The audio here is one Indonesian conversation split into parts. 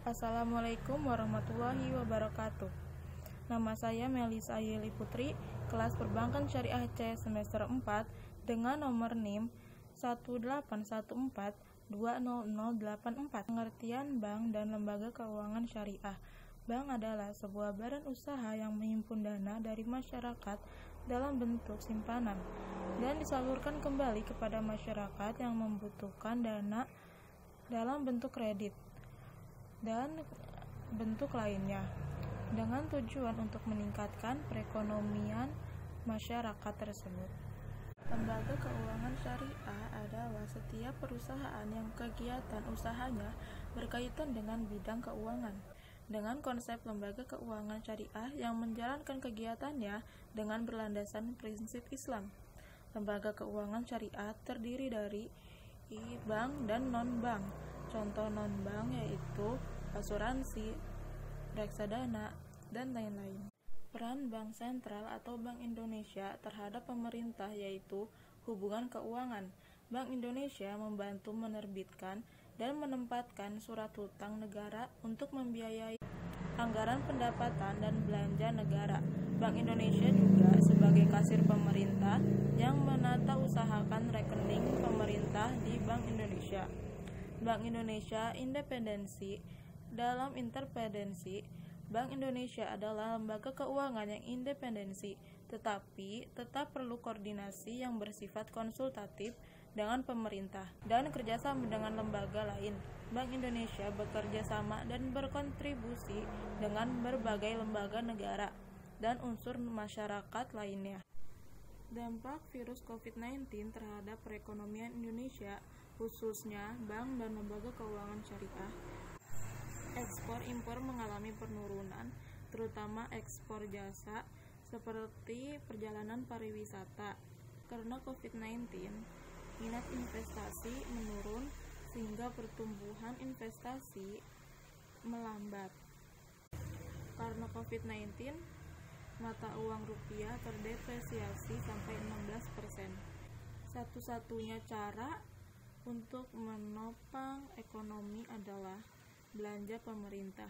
Assalamualaikum warahmatullahi wabarakatuh. Nama saya Melisa Yeli Putri, kelas Perbankan Syariah C semester 4 dengan nomor NIM 181420084. Pengertian bank dan lembaga keuangan syariah. Bank adalah sebuah badan usaha yang menghimpun dana dari masyarakat dalam bentuk simpanan dan disalurkan kembali kepada masyarakat yang membutuhkan dana dalam bentuk kredit dan bentuk lainnya, dengan tujuan untuk meningkatkan perekonomian masyarakat tersebut. Lembaga keuangan syariah adalah setiap perusahaan yang kegiatan usahanya berkaitan dengan bidang keuangan, dengan konsep lembaga keuangan syariah yang menjalankan kegiatannya dengan berlandasan prinsip Islam. Lembaga keuangan syariah terdiri dari bank dan non-bank. Contoh non-bank yaitu asuransi, reksadana, dan lain-lain. Peran Bank Sentral atau Bank Indonesia terhadap pemerintah yaitu hubungan keuangan. Bank Indonesia membantu menerbitkan dan menempatkan surat hutang negara untuk membiayai anggaran pendapatan dan belanja negara. Bank Indonesia juga sebagai kasir pemerintah yang menata usahakan rekening pemerintah di Bank Indonesia. Bank Indonesia independensi. Dalam intervensi, Bank Indonesia adalah lembaga keuangan yang independensi, tetapi tetap perlu koordinasi yang bersifat konsultatif dengan pemerintah dan kerjasama dengan lembaga lain. Bank Indonesia bekerja sama dan berkontribusi dengan berbagai lembaga negara dan unsur masyarakat lainnya. Dampak virus COVID-19 terhadap perekonomian Indonesia, khususnya bank dan lembaga keuangan syariah. Ekspor impor mengalami penurunan, terutama ekspor jasa seperti perjalanan pariwisata. Karena COVID-19, minat investasi menurun sehingga pertumbuhan investasi melambat. Karena COVID-19, mata uang rupiah terdepresiasi sampai 16%. Satu-satunya cara untuk menopang ekonomi adalah belanja pemerintah.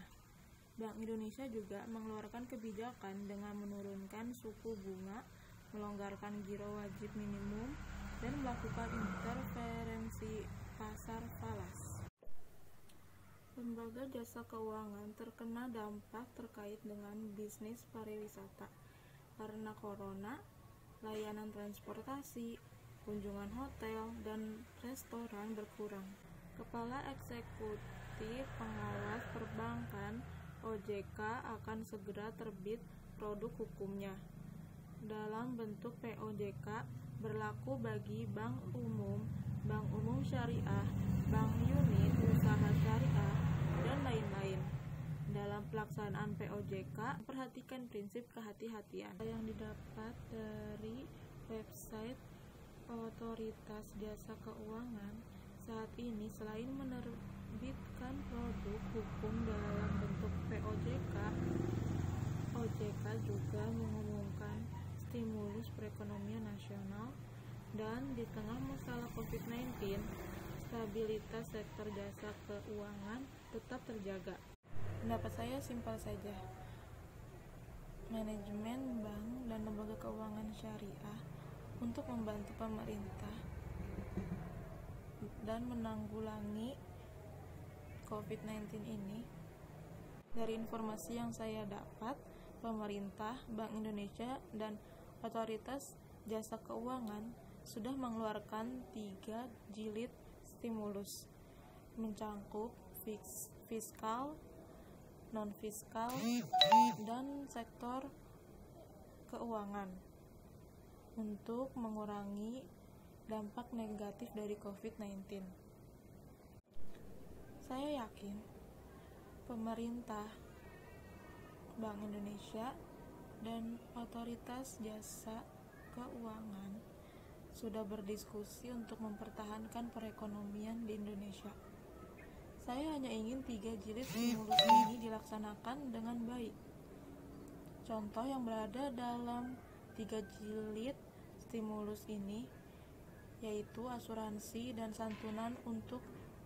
Bank Indonesia juga mengeluarkan kebijakan dengan menurunkan suku bunga, melonggarkan giro wajib minimum, dan melakukan interferensi pasar falas. Lembaga jasa keuangan terkena dampak terkait dengan bisnis pariwisata. Karena corona, layanan transportasi, kunjungan hotel, dan restoran berkurang. Kepala Eksekutif Pengawas Perbankan OJK akan segera terbit produk hukumnya dalam bentuk POJK berlaku bagi bank umum syariah, bank unit usaha syariah, dan lain-lain. Dalam pelaksanaan POJK, perhatikan prinsip kehati-hatian yang didapat dari website Otoritas Jasa Keuangan. Saat ini selain menerbitkan produk hukum dalam bentuk POJK, OJK juga mengumumkan stimulus perekonomian nasional, dan di tengah masalah COVID-19, stabilitas sektor jasa keuangan tetap terjaga. Pendapat saya simpel saja. Manajemen bank dan lembaga keuangan syariah untuk membantu pemerintah dan menanggulangi COVID-19 ini. Dari informasi yang saya dapat, pemerintah, Bank Indonesia, dan Otoritas Jasa Keuangan sudah mengeluarkan 3 jilid stimulus, mencangkup fiskal, non-fiskal, dan sektor keuangan untuk mengurangi dampak negatif dari COVID-19. Saya yakin pemerintah, Bank Indonesia, dan Otoritas Jasa Keuangan sudah berdiskusi untuk mempertahankan perekonomian di Indonesia. Saya hanya ingin 3 jilid stimulus ini dilaksanakan dengan baik. Contoh yang berada dalam 3 jilid stimulus ini yaitu asuransi dan santunan untuk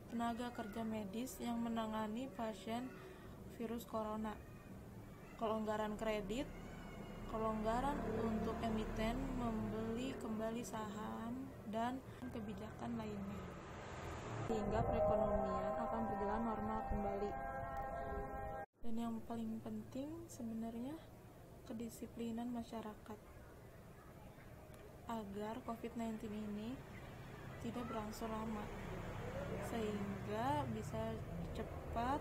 tenaga kerja medis yang menangani pasien virus corona, kelonggaran kredit, kelonggaran untuk emiten membeli kembali saham, dan kebijakan lainnya, sehingga perekonomian akan berjalan normal kembali. Dan yang paling penting sebenarnya kedisiplinan masyarakat agar COVID-19 ini tidak berangsur lama, sehingga bisa cepat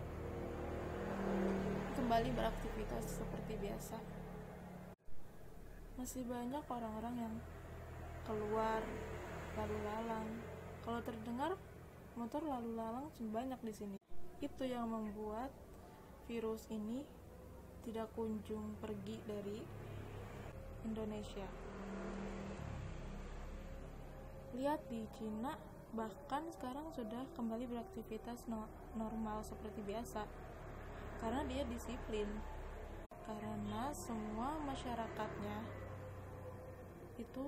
kembali beraktivitas seperti biasa. Masih banyak orang-orang yang keluar lalu lalang. Kalau terdengar motor lalu lalang banyak di sini. Itu yang membuat virus ini tidak kunjung pergi dari Indonesia. Lihat di Cina, bahkan sekarang sudah kembali beraktivitas normal seperti biasa, karena dia disiplin, karena semua masyarakatnya itu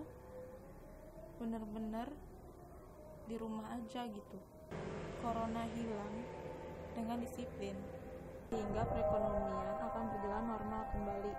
benar-benar di rumah aja gitu. Corona hilang dengan disiplin, sehingga perekonomian akan berjalan normal kembali.